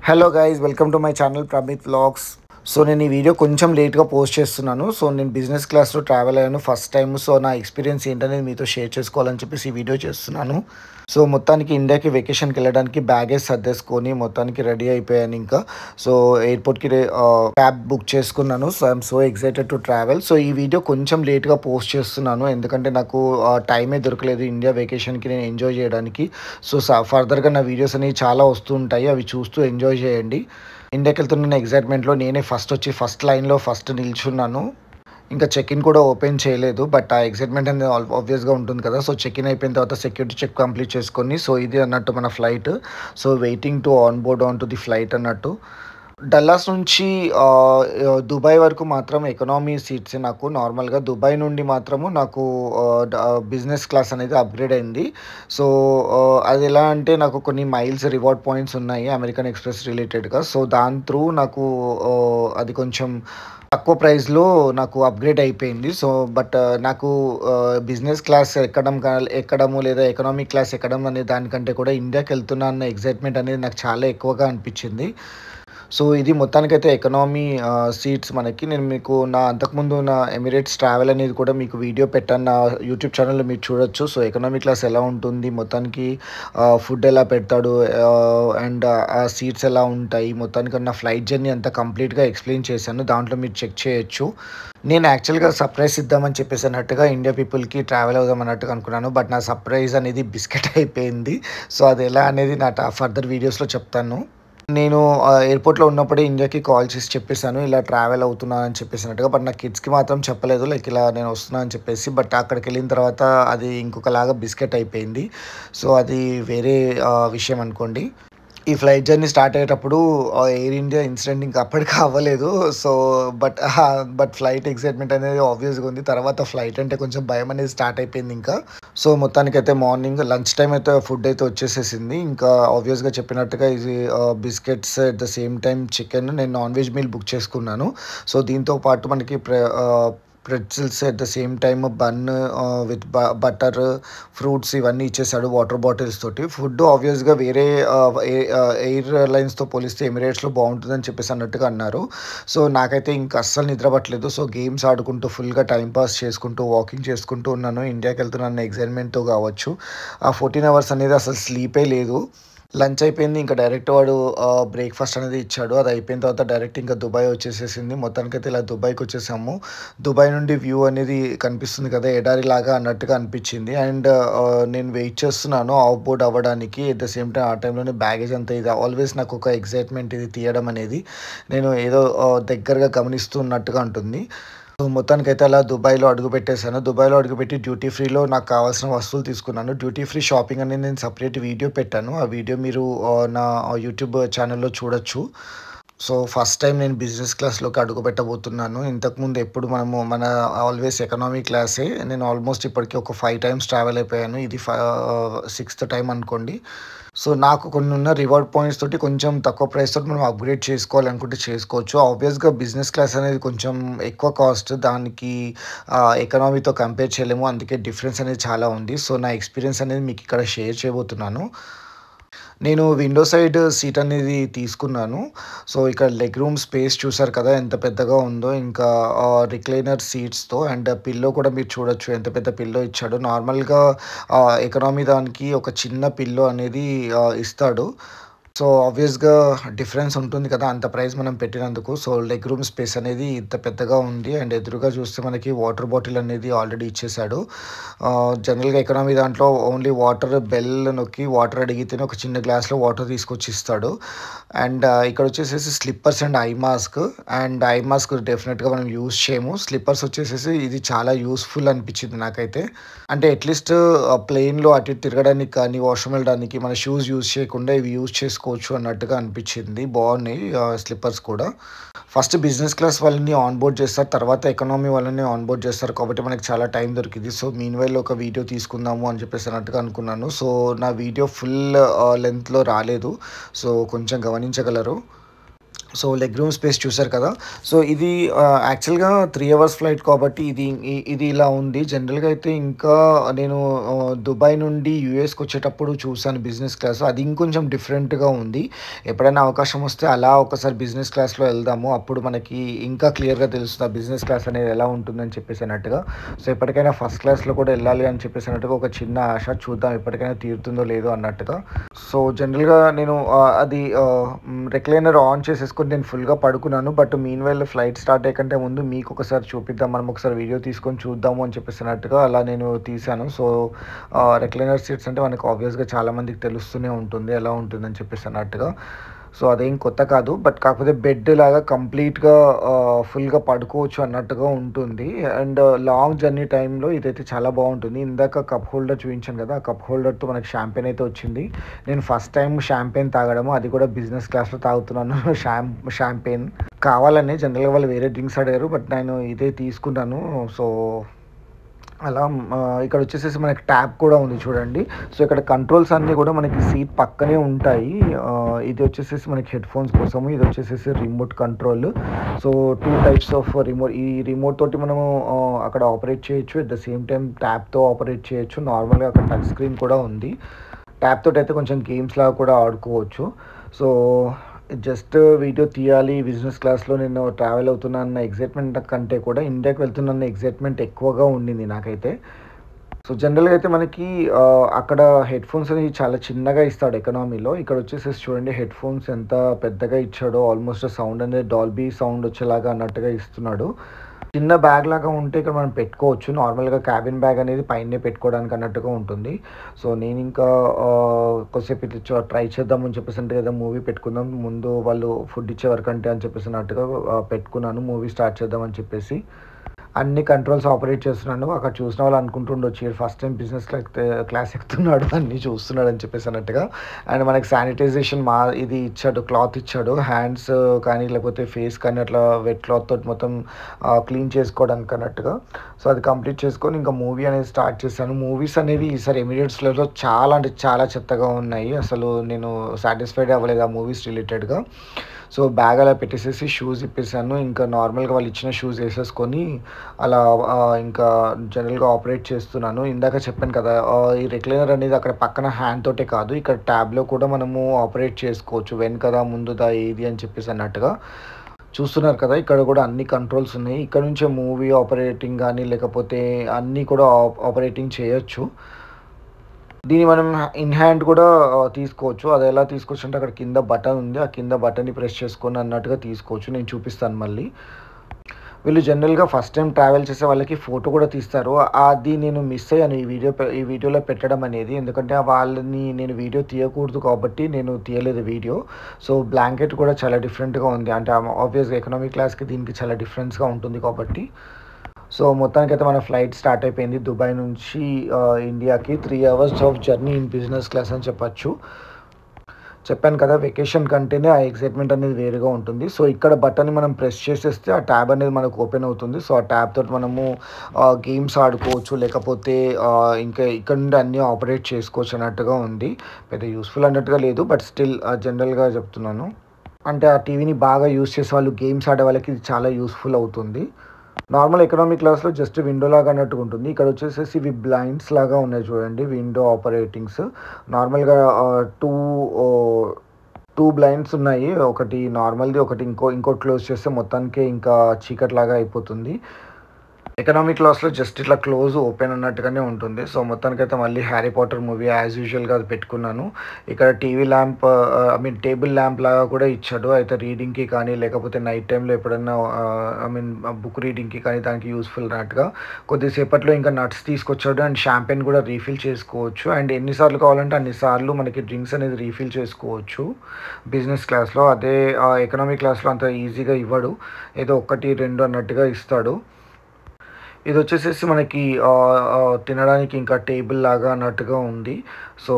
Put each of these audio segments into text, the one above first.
Hello guys, welcome to my channel Pramit vlogs. So నేను ఈ video కొంచెం లేట్గా పోస్ట్ చేస్తున్నాను. సో నేను బిజినెస్ క్లాస్లో ట్రావెల్ అయ్యాను ఫస్ట్ టైం. సో నా ఎక్స్పీరియన్స్ ఏంటనేది మీతో షేర్ చేసుకోవాలని చెప్పేసి ఈ వీడియో చేస్తున్నాను. సో మొత్తానికి ఇండియాకి వెకేషన్కి వెళ్ళడానికి బ్యాగేజ్ సర్దేసుకొని మొత్తానికి రెడీ అయిపోయాను. ఇంకా సో ఎయిర్పోర్ట్కి క్యాబ్ బుక్ చేసుకున్నాను. So I'm so excited to travel. So ఈ వీడియో కొంచెం లేట్గా పోస్ట్ చేస్తున్నాను ఎందుకంటే నాకు టైమే దొరకలేదు ఇండియా వెకేషన్కి నేను ఎంజాయ్ చేయడానికి. సో ఫర్దర్గా నా వీడియోస్ అనేవి చాలా వస్తూ ఉంటాయి, అవి చూస్తూ ఎంజాయ్ చేయండి. ఇండియాకి వెళ్తున్న ఎగ్జైట్మెంట్లో నేనే ఫస్ట్ లైన్లో నిల్చున్నాను. ఇంకా చెక్ ఇన్ కూడా ఓపెన్ చేయలేదు, బట్ ఆ ఎగ్జైట్మెంట్ అనేది ఆబ్వియస్గా ఉంటుంది కదా. సో చెక్ ఇన్ అయిపోయిన తర్వాత సెక్యూరిటీ చెక్ కంప్లీట్ చేసుకొని సో ఇది అన్నట్టు మన flight. So waiting to board on to the flight అన్నట్టు. డల్లాస్ నుంచి దుబాయ్ వరకు మాత్రం ఎకనామీ సీట్స్. నాకు నార్మల్గా దుబాయ్ నుండి మాత్రము నాకు బిజినెస్ క్లాస్ అనేది అప్గ్రేడ్ అయింది. సో అది ఎలా అంటే నాకు కొన్ని మైల్స్ రివార్డ్ పాయింట్స్ ఉన్నాయి అమెరికన్ ఎక్స్ప్రెస్ రిలేటెడ్గా. సో దాని త్రూ నాకు అది కొంచెం తక్కువ ప్రైస్లో నాకు అప్గ్రేడ్ అయిపోయింది. సో బట్ నాకు బిజినెస్ క్లాస్ ఎక్కడము లేదా ఎకనామిక్ క్లాస్ ఎక్కడం అనే దానికంటే కూడా ఇండియాకి వెళ్తున్నా అన్న ఎగ్జైట్మెంట్ అనేది నాకు చాలా ఎక్కువగా అనిపించింది. సో ఇది మొత్తానికైతే ఎకనామీ సీట్స్ మనకి. నేను మీకు అంతకుముందు నా ఎమిరేట్స్ ట్రావెల్ అనేది కూడా మీకు వీడియో పెట్టాను నా యూట్యూబ్ ఛానల్లో, మీరు చూడొచ్చు. సో ఎకనామీ క్లాస్ ఎలా ఉంటుంది, మొత్తానికి ఫుడ్ ఎలా పెడతాడు అండ్ ఆ సీట్స్ ఎలా ఉంటాయి, మొత్తానికి నా ఫ్లైట్ జర్నీ అంతా కంప్లీట్గా ఎక్స్ప్లెయిన్ చేశాను. దాంట్లో మీరు చెక్ చేయొచ్చు. నేను యాక్చువల్గా సర్ప్రైజ్ ఇద్దామని చెప్పేసి అన్నట్టుగా ఇండియా పీపుల్కి ట్రావెల్ అవుదాం అన్నట్టుగా అనుకున్నాను, బట్ నా సర్ప్రైజ్ అనేది బిస్కెట్ అయిపోయింది. సో అది ఎలా అనేది నా ఫర్దర్ వీడియోస్లో చెప్తాను. నేను ఎయిర్పోర్ట్లో ఉన్నప్పుడే ఇండియాకి కాల్ చేసి చెప్పేశాను ఇలా ట్రావెల్ అవుతున్నాను అని చెప్పేసినట్టుగా. బట్ నా కిడ్స్కి మాత్రం చెప్పలేదు, లైక్ ఇలా నేను వస్తున్నాను అని చెప్పేసి. బట్ అక్కడికి వెళ్ళిన తర్వాత అది ఇంకొకలాగా బిస్కెట్ అయిపోయింది. సో అది వేరే విషయం అనుకోండి. ఈ ఫ్లైట్ జర్నీ స్టార్ట్ అయ్యేటప్పుడు ఎయిర్ ఇండియా ఇన్సిడెంట్ ఇంకా అప్పటికి అవ్వలేదు. సో బట్ ఫ్లైట్ ఎక్సైట్మెంట్ అనేది ఆబ్వియస్గా ఉంది. తర్వాత ఫ్లైట్ అంటే కొంచెం భయం అనేది స్టార్ట్ అయిపోయింది ఇంకా. సో మొత్తానికైతే మార్నింగ్ లంచ్ టైం అయితే ఫుడ్ అయితే వచ్చేసేసింది. ఇంకా ఆబ్వియస్గా చెప్పినట్టుగా ఇది biscuits at the same time chicken. నేను నాన్ వెజ్ మీల్ బుక్ చేసుకున్నాను. సో దీంతో పాటు మనకి pretzels at the same time bun with butter fruits ఇవన్నీ ఇచ్చేసాడు వాటర్ బాటిల్స్ తోటి. ఫుడ్ ఆబ్వియస్గా వేరే ఎయిర్లైన్స్తో పోలిస్తే ఎమిరేట్స్లో బాగుంటుందని చెప్పేసి అన్నట్టుగా అన్నారు. సో నాకైతే ఇంకా అస్సలు నిద్ర పట్టలేదు. సో గేమ్స్ ఆడుకుంటూ ఫుల్గా టైంపాస్ చేసుకుంటూ వాకింగ్ చేసుకుంటూ ఉన్నాను. ఇండియాకి వెళ్తున్నాను ఎగ్జైట్మెంట్తో కావచ్చు. ఆ 14 hours అనేది అసలు స్లీపే లేదు. లంచ్ అయిపోయింది, ఇంకా డైరెక్ట్ వాడు బ్రేక్ఫాస్ట్ అనేది ఇచ్చాడు. అది అయిపోయిన తర్వాత డైరెక్ట్ ఇంకా దుబాయ్ వచ్చేసేసింది. మొత్తానికైతే ఇలా దుబాయ్కి వచ్చేసాము. దుబాయ్ నుండి వ్యూ అనేది కనిపిస్తుంది కదా, ఎడారి లాగా అన్నట్టుగా అనిపించింది. అండ్ నేను వెయిట్ చేస్తున్నాను ఆఫ్ బోర్డ్ అవ్వడానికి. ఎట్ ద సేమ్ టైం ఆ టైంలోనే బ్యాగేజ్ అంతా ఇది ఆల్వేస్ నాకు ఒక ఎగ్జైట్మెంట్ ఇది తీయడం అనేది. నేను ఏదో దగ్గరగా గమనిస్తున్నట్టుగా ఉంటుంది. సో మొత్తానికైతే అలా దుబాయ్లో అడుగుపెట్టేశాను. దుబాయ్లో అడుగుపెట్టి డ్యూటీ ఫ్రీలో నాకు కావాల్సిన వస్తువులు తీసుకున్నాను. డ్యూటీ ఫ్రీ షాపింగ్ అనేది నేను సపరేట్ వీడియో పెట్టాను. ఆ వీడియో మీరు నా యూట్యూబ్ ఛానల్లో చూడొచ్చు. సో ఫస్ట్ టైం నేను బిజినెస్ క్లాస్లోకి అడుగు పెట్టబోతున్నాను. ఇంతకుముందు ఎప్పుడు మన ఆల్వేస్ ఎకనామీ క్లాసే. నేను ఆల్మోస్ట్ ఇప్పటికీ ఒక 5 times ట్రావెల్ అయిపోయాను. ఇది 6th టైం అనుకోండి. సో నాకు కొన్ని ఉన్న రివార్డ్ పాయింట్స్ తోటి కొంచెం తక్కువ ప్రైస్ తోటి మనం అప్గ్రేడ్ చేసుకోవాలనుకుంటే చేసుకోవచ్చు. ఆబ్వియస్గా బిజినెస్ క్లాస్ అనేది కొంచెం ఎక్కువ కాస్ట్, దానికి ఎకనామీతో కంపేర్ చేయలేము. అందుకే డిఫరెన్స్ అనేది చాలా ఉంది. సో నా ఎక్స్పీరియన్స్ అనేది మీకు ఇక్కడ షేర్ చేయబోతున్నాను. నేను విండో సైడ్ సీట్ అనేది తీసుకున్నాను. సో ఇక్కడ లెగ్ రూమ్ స్పేస్ చూసారు కదా ఎంత పెద్దగా ఉందో. ఇంకా రిక్లైనర్ సీట్స్తో అండ్ పిల్లో కూడా మీరు చూడొచ్చు ఎంత పెద్ద పిల్లో ఇచ్చాడు. నార్మల్గా ఎకనామీ దానికి ఒక చిన్న పిల్లో అనేది ఇస్తాడు. సో ఆబ్వియస్గా డిఫరెన్స్ ఉంటుంది కదా అంత ప్రైస్ మనం పెట్టినందుకు. సో లెగ్ రూమ్ స్పేస్ అనేది ఇంత పెద్దగా ఉంది. అండ్ ఎదురుగా చూస్తే మనకి వాటర్ బాటిల్ అనేది ఆల్రెడీ ఇచ్చేసాడు. జనరల్గా ఎకనామీ దాంట్లో ఓన్లీ వాటర్ బెల్ నొక్కి వాటర్ అడిగితేనే ఒక చిన్న గ్లాస్లో వాటర్ తీసుకొచ్చి ఇస్తాడు. అండ్ ఇక్కడ వచ్చేసేసి స్లిప్పర్స్ అండ్ ఐ మాస్క్ డెఫినెట్గా మనం యూజ్ చేయము. స్లిప్పర్స్ వచ్చేసేసి ఇది చాలా యూస్ఫుల్ అనిపించింది నాకైతే. అంటే అట్లీస్ట్ ప్లేన్లో అటు తిరగడానికి కానీ వాష్రూమ్ వెళ్ళడానికి మన షూస్ యూజ్ చేయకుండా ఇవి యూజ్ చేసుకోవచ్చు అన్నట్టుగా అనిపించింది. బాగున్నాయి స్లిప్పర్స్ కూడా. ఫస్ట్ బిజినెస్ క్లాస్ వాళ్ళని ఆన్ బోర్డ్ చేస్తారు, తర్వాత ఎకనామీ వాళ్ళని ఆన్ బోర్డ్ చేస్తారు, కాబట్టి మనకి చాలా టైం దొరికింది. సో మీన్ వైల్ ఒక వీడియో తీసుకుందాము అని చెప్పేసి అన్నట్టుగా అనుకున్నాను. సో నా వీడియో ఫుల్ లెంత్లో రాలేదు, సో కొంచెం గమనించగలరు. సో లెగ్ రూమ్ స్పేస్ చూసారు కదా. సో ఇది యాక్చువల్గా 3 అవర్స్ ఫ్లైట్ కాబట్టి ఇది ఇలా ఉంది. జనరల్గా అయితే ఇంకా నేను దుబాయ్ నుండి యూఎస్కి వచ్చేటప్పుడు చూసాను బిజినెస్ క్లాస్, అది ఇంకొంచెం డిఫరెంట్గా ఉంది. ఎప్పుడైనా అవకాశం వస్తే అలా ఒకసారి బిజినెస్ క్లాస్లో వెళ్దాము, అప్పుడు మనకి ఇంకా క్లియర్గా తెలుస్తుంది ఆ బిజినెస్ క్లాస్ అనేది ఎలా ఉంటుందని చెప్పేసి అన్నట్టుగా. సో ఎప్పటికైనా ఫస్ట్ క్లాస్లో కూడా వెళ్ళాలి అని చెప్పేసి అన్నట్టుగా ఒక చిన్న ఆశ, చూద్దాం ఎప్పటికైనా తీరుతుందో లేదో అన్నట్టుగా. సో జనరల్గా నేను అది రిక్లైనర్ ఆన్ చేసేసుకొని నేను ఫుల్గా పడుకున్నాను. But meanwhile flight start అయ్యకంటే ముందు మీకు ఒకసారి చూపిద్దాం, మనం ఒకసారి వీడియో తీసుకొని చూద్దాము అని చెప్పేసినట్టుగా అలా నేను తీశాను. సో రిక్లైనర్ సీట్స్ అంటే మనకు ఆబ్వియస్గా చాలామందికి తెలుస్తూనే ఉంటుంది ఎలా ఉంటుందని చెప్పేసి అన్నట్టుగా. సో అదేం కొత్త కాదు, బట్ కాకపోతే బెడ్ లాగా కంప్లీట్గా ఫుల్గా పడుకోవచ్చు అన్నట్టుగా ఉంటుంది. అండ్ లాంగ్ జర్నీ టైంలో ఇదైతే చాలా బాగుంటుంది. ఇందాక కప్ హోల్డర్ చూపించాను కదా, ఆ కప్ హోల్డర్తో మనకి షాంపెయిన్ అయితే వచ్చింది. నేను ఫస్ట్ టైం షాంపెయిన్ తాగడము, అది కూడా బిజినెస్ క్లాస్లో తాగుతున్నాను. షాంపెయిన్ కావాలని జనరల్గా వాళ్ళు వేరే డ్రింక్స్ అడిగారు, బట్ నేను ఇదే తీసుకున్నాను. సో అలా ఇక్కడ వచ్చేసేసి మనకి ట్యాప్ కూడా ఉంది చూడండి. సో ఇక్కడ కంట్రోల్స్ అన్నీ కూడా మనకి సీట్ పక్కనే ఉంటాయి. ఇది వచ్చేసేసి మనకి హెడ్ ఫోన్స్ కోసము, ఇది వచ్చేసేసి remote control. So 2 types of remote. ఈ రిమోట్ తోటి మనము అక్కడ ఆపరేట్ చేయొచ్చు, అట్ ద సేమ్ టైం ట్యాప్తో ఆపరేట్ చేయొచ్చు. నార్మల్గా అక్కడ టచ్ స్క్రీన్ కూడా ఉంది. ట్యాప్ తోటి అయితే కొంచెం గేమ్స్ లాగా కూడా ఆడుకోవచ్చు. సో జస్ట్ వీడియో తీయాలి, బిజినెస్ క్లాస్లో నేను ట్రావెల్ అవుతున్నా అన్న ఎగ్జైట్మెంట్ కంటే కూడా ఇండియాకి వెళ్తున్న ఎగ్జైట్మెంట్ ఎక్కువగా ఉండింది నాకైతే. సో జనరల్గా అయితే మనకి అక్కడ హెడ్ ఫోన్స్ అనేవి చాలా చిన్నగా ఇస్తాడు ఎకనామీలో. ఇక్కడ వచ్చేసేసి చూడండి హెడ్ ఫోన్స్ ఎంత పెద్దగా ఇచ్చాడో, ఆల్మోస్ట్ సౌండ్ అనేది డాల్బీ సౌండ్ వచ్చేలాగా అన్నట్టుగా ఇస్తున్నాడు. చిన్న బ్యాగ్ లాగా ఉంటే ఇక్కడ మనం పెట్టుకోవచ్చు. నార్మల్గా క్యాబిన్ బ్యాగ్ అనేది పైనే పెట్టుకోవడానికి అన్నట్టుగా ఉంటుంది. సో నేను ఇంకా కొద్దిసేపు ఇది ట్రై చేద్దామని చెప్పేసి అంటే కదా మూవీ పెట్టుకుందాం ముందు వాళ్ళు ఫుడ్ ఇచ్చే వరకు అంటే అని చెప్పేసి అన్నట్టుగా పెట్టుకున్నాను, మూవీ స్టార్ట్ చేద్దామని చెప్పేసి. అన్ని కంట్రోల్స్ ఆపరేట్ చేస్తున్నాను. అక్కడ చూసిన వాళ్ళు అనుకుంటుండొచ్చు ఫస్ట్ టైం బిజినెస్ క్లాస్ ఎక్కుతున్నాడు, అన్నీ చూస్తున్నాడు అని చెప్పేసి అన్నట్టుగా. అండ్ మనకి శానిటైజేషన్ ఇది ఇచ్చాడు, క్లాత్ ఇచ్చాడు, హ్యాండ్స్ కానీ లేకపోతే ఫేస్ కానీ అట్లా వెట్ క్లాత్ తోటి మొత్తం క్లీన్ చేసుకోవడానికి అన్నట్టుగా. సో అది కంప్లీట్ చేసుకొని ఇంకా మూవీ అనేది స్టార్ట్ చేశాను. మూవీస్ అనేవి ఈసారి ఎమిరేట్స్లో చాలా అంటే చాలా చెత్తగా ఉన్నాయి. అసలు నేను సాటిస్ఫైడ్ అవ్వలేదు ఆ మూవీస్ రిలేటెడ్గా. సో బ్యాగ్ అలా పెట్టేసేసి షూస్ ఇప్పేసాను. ఇంకా నార్మల్గా వాళ్ళు ఇచ్చిన షూస్ వేసేసుకొని అలా ఇంకా జనరల్గా ఆపరేట్ చేస్తున్నాను. ఇందాక చెప్పాను కదా ఈ రిక్లైనర్ అనేది అక్కడ పక్కన హ్యాండ్ తోటే కాదు, ఇక్కడ ట్యాబ్లో కూడా మనము ఆపరేట్ చేసుకోవచ్చు, వెనకదా ముందుదా ఏది అని చెప్పేసి అన్నట్టుగా. చూస్తున్నారు కదా ఇక్కడ కూడా అన్ని కంట్రోల్స్ ఉన్నాయి. ఇక్కడ నుంచే మూవీ ఆపరేటింగ్ కానీ లేకపోతే అన్నీ కూడా ఆపరేటింగ్ చేయొచ్చు. దీన్ని మనం ఇన్ హ్యాండ్ కూడా తీసుకోవచ్చు. అది ఎలా తీసుకోవచ్చు అంటే అక్కడ కింద బటన్ ఉంది, ఆ కింద బటన్ని ప్రెస్ చేసుకొని అన్నట్టుగా తీసుకోవచ్చు. నేను చూపిస్తాను మళ్ళీ. వీళ్ళు జనరల్గా ఫస్ట్ టైం ట్రావెల్ చేసే వాళ్ళకి ఫోటో కూడా తీస్తారు. అది నేను మిస్ అయ్యాను ఈ వీడియోలో పెట్టడం అనేది, ఎందుకంటే వాళ్ళని నేను వీడియో తీయకూడదు కాబట్టి నేను తీయలేదు వీడియో. సో బ్లాంకెట్ కూడా చాలా డిఫరెంట్గా ఉంది, అంటే ఆబ్వియస్గా ఎకనామిక్ క్లాస్కి దీనికి చాలా డిఫరెన్స్గా ఉంటుంది కాబట్టి. సో మొత్తానికైతే మన ఫ్లైట్ స్టార్ట్ అయిపోయింది దుబాయ్ నుంచి ఇండియాకి. 3 hours of journey in business class అని చెప్పచ్చు. చెప్పాను కదా వెకేషన్ కంటేనే ఆ ఎక్సైట్మెంట్ అనేది వేరుగా ఉంటుంది. సో ఇక్కడ బటన్ని మనం ప్రెస్ చేసేస్తే ఆ ట్యాబ్ అనేది మనకు ఓపెన్ అవుతుంది. సో ఆ ట్యాబ్ తోటి మనము గేమ్స్ ఆడుకోవచ్చు, లేకపోతే ఇంకా ఇక్కడ నుండి అన్నీ ఆపరేట్ చేసుకోవచ్చు అన్నట్టుగా ఉంది. పెద్ద యూస్ఫుల్ అన్నట్టుగా లేదు, బట్ స్టిల్ జనరల్గా చెప్తున్నాను. అంటే ఆ టీవీని బాగా యూస్ చేసే వాళ్ళు, గేమ్స్ ఆడే వాళ్ళకి ఇది చాలా యూస్ఫుల్ అవుతుంది. నార్మల్ ఎకనామిక్ క్లాస్లో జస్ట్ విండో లాగా అన్నట్టుగా ఉంటుంది. ఇక్కడ వచ్చేసేసి ఇవి బ్లైండ్స్ లాగా ఉన్నాయి చూడండి, విండో ఆపరేటింగ్స్. నార్మల్గా టూ బ్లైండ్స్ ఉన్నాయి, ఒకటి నార్మల్ది, ఒకటి ఇంకోటి క్లోజ్ చేస్తే మొత్తానికి ఇంకా చీకటి లాగా అయిపోతుంది. ఎకనామిక్ క్లాస్లో జస్ట్ ఇట్లా క్లోజ్ ఓపెన్ అన్నట్టుగానే ఉంటుంది. సో మొత్తానికైతే మళ్ళీ హ్యారీ పాటర్ మూవీ యాజ్ యూజువల్గా అది పెట్టుకున్నాను. ఇక్కడ టీవీ ల్యాంప్ టేబుల్ ల్యాంప్ లాగా కూడా ఇచ్చాడు. అయితే రీడింగ్కి కానీ లేకపోతే నైట్ టైంలో ఎప్పుడైనా బుక్ రీడింగ్కి కానీ దానికి యూస్ఫుల్ అన్నట్టుగా. కొద్దిసేపట్లో ఇంకా నట్స్ తీసుకొచ్చాడు అండ్ షాంపెయిన్ కూడా రీఫిల్ చేసుకోవచ్చు. అండ్ ఎన్నిసార్లు కావాలంటే అన్నిసార్లు మనకి డ్రింక్స్ అనేది రీఫిల్ చేసుకోవచ్చు బిజినెస్ క్లాస్లో. అదే ఎకనామిక్ క్లాస్లో అంత ఈజీగా ఇవ్వడు, ఏదో 1, 2 అన్నట్టుగా ఇస్తాడు. ఇది వచ్చేసేసి మనకి తినడానికి ఇంకా టేబుల్ లాగా అన్నట్టుగా ఉంది. సో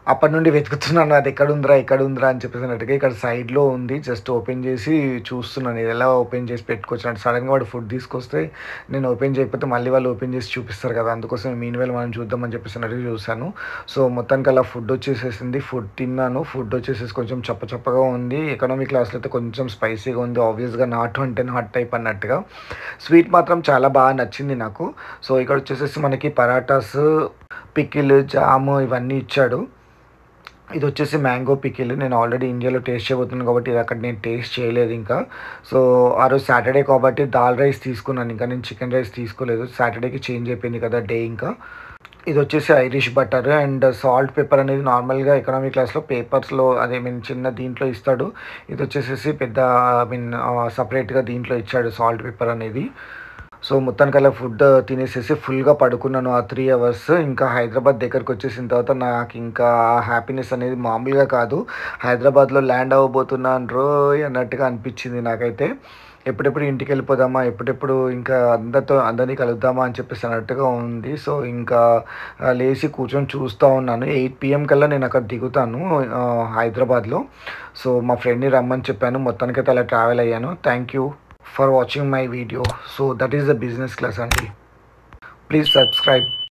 అప్పటి నుండి వెతుకుతున్నాను అది ఎక్కడుందిరా అని చెప్పేసినట్టుగా. ఇక్కడ సైడ్‌లో ఉంది. జస్ట్ ఓపెన్ చేసి చూస్తున్నాను. ఇది ఎలా ఓపెన్ చేసి పెట్టుకోవచ్చు అంటే సడెన్‌గా వాడు ఫుడ్ తీసుకొస్తే నేను ఓపెన్ చేయకపోతే మళ్ళీ వాళ్ళు ఓపెన్ చేసి చూపిస్తారు కదా! అందుకోసం మీన్‌వైల్ మనం చూద్దామని చెప్పేసినట్టుగా చూసాను. సో, మొత్తానికి అలా ఫుడ్ వచ్చేసేసింది. ఫుడ్ తిన్నాను. ఫుడ్ వచ్చేసేసి కొంచెం చప్పగా ఉంది. ఎకానమీ క్లాస్‌లో అయితే కొంచెం స్పైసీగా ఉంది. ఆబ్వియస్‌గా నాట్ అంటే నాట్ టైప్ అన్నట్టుగా. స్వీట్ మాత్రం చాలా బాగా నచ్చింది నాకు. సో, ఇక్కడ వచ్చేసేసి మనకి పరాటాస్, పికిల్, జాము ఇవన్నీ ఇచ్చాడు. ఇదొచ్చేసి మ్యాంగో పికిల్. నేను ఆల్రెడీ ఇండియాలో టేస్ట్ చేయబోతున్నాను కాబట్టి ఇది అక్కడ నేను టేస్ట్ చేయలేదు ఇంకా. సో, ఆ రోజు సాటర్డే కాబట్టి దాల్ రైస్ తీసుకున్నాను. ఇంకా నేను చికెన్ రైస్ తీసుకోలేదు. సాటర్డేకి చేంజ్ అయిపోయింది కదా డే ఇంకా. ఇదొచ్చేసి Irish butter and salt, pepper అనేది నార్మల్‌గా ఎకనామీ క్లాస్‌లో పేపర్స్‌లో అదే చిన్న దీంట్లో ఇస్తాడు. ఇదొచ్చేసేసి పెద్ద సెపరేట్‌గా దీంట్లో ఇచ్చాడు సాల్ట్, పెప్పర్ అనేది. సో, మొత్తానికలా ఫుడ్ తినేసేసి ఫుల్‌గా పడుకున్నాను ఆ 3 అవర్స్. ఇంకా హైదరాబాద్ దగ్గరకొచ్చేసిన తర్వాత నాకింకా హ్యాపీనెస్ అనేది మామూలుగా కాదు. హైదరాబాద్‌లో ల్యాండ్ అవ్వబోతున్నాను రోయ్ అన్నట్టుగా అనిపిచ్చింది నాకైతే. ఎప్పుడెప్పుడు ఇంటికెళ్ళిపోదామా? ఎప్పుడెప్పుడు ఇంకా అందరిని కలుద్దామా అని చెప్పేసి అన్నట్టుగా ఉంది. సో, ఇంకా లేసి కూర్చొని చూస్తా ఉన్నాను. 8 పీఎం కల్లా నేనక్కడ దిగుతాను హైదరాబాద్‌లో. సో, మా ఫ్రెండ్‌ని రమ్మని చెప్పాను. మొత్తానికైతే అలా ట్రావెల్ అయ్యాను. Thank you for watching my video. So that is the business class only. Please subscribe.